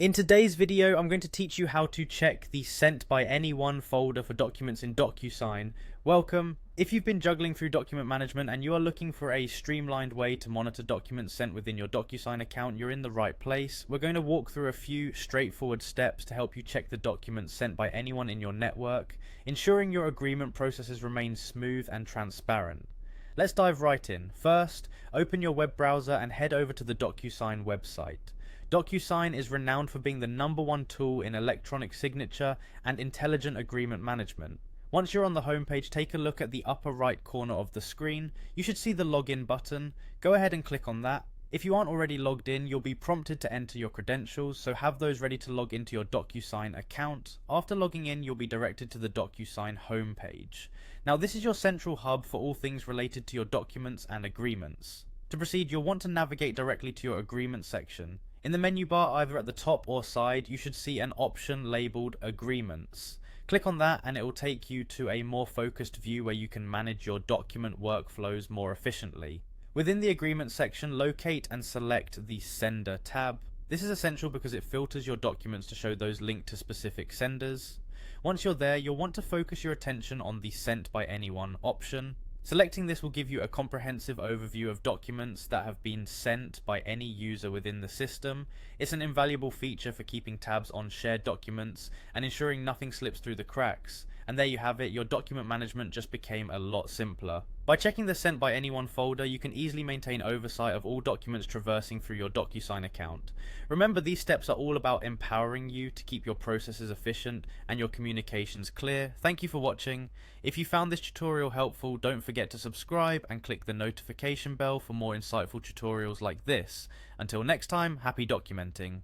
In today's video, I'm going to teach you how to check the Sent by Anyone folder for documents in DocuSign. Welcome. If you've been juggling through document management and you are looking for a streamlined way to monitor documents sent within your DocuSign account, you're in the right place. We're going to walk through a few straightforward steps to help you check the documents sent by anyone in your network, ensuring your agreement processes remain smooth and transparent. Let's dive right in. First, open your web browser and head over to the DocuSign website. DocuSign is renowned for being the #1 tool in electronic signature and intelligent agreement management. Once you're on the homepage, take a look at the upper right corner of the screen. You should see the login button. Go ahead and click on that. If you aren't already logged in, you'll be prompted to enter your credentials, so have those ready to log into your DocuSign account. After logging in, you'll be directed to the DocuSign homepage. Now, this is your central hub for all things related to your documents and agreements. To proceed, you'll want to navigate directly to your agreement section. In the menu bar, either at the top or side, you should see an option labeled Agreements. Click on that and it will take you to a more focused view where you can manage your document workflows more efficiently. Within the Agreement section, locate and select the Sender tab. This is essential because it filters your documents to show those linked to specific senders. Once you're there, you'll want to focus your attention on the Sent by Anyone option. Selecting this will give you a comprehensive overview of documents that have been sent by any user within the system. It's an invaluable feature for keeping tabs on shared documents and ensuring nothing slips through the cracks. And there you have it, your document management just became a lot simpler. By checking the Sent by Anyone folder, you can easily maintain oversight of all documents traversing through your DocuSign account. Remember, these steps are all about empowering you to keep your processes efficient and your communications clear. Thank you for watching. If you found this tutorial helpful, don't forget to subscribe and click the notification bell for more insightful tutorials like this. Until next time, happy documenting.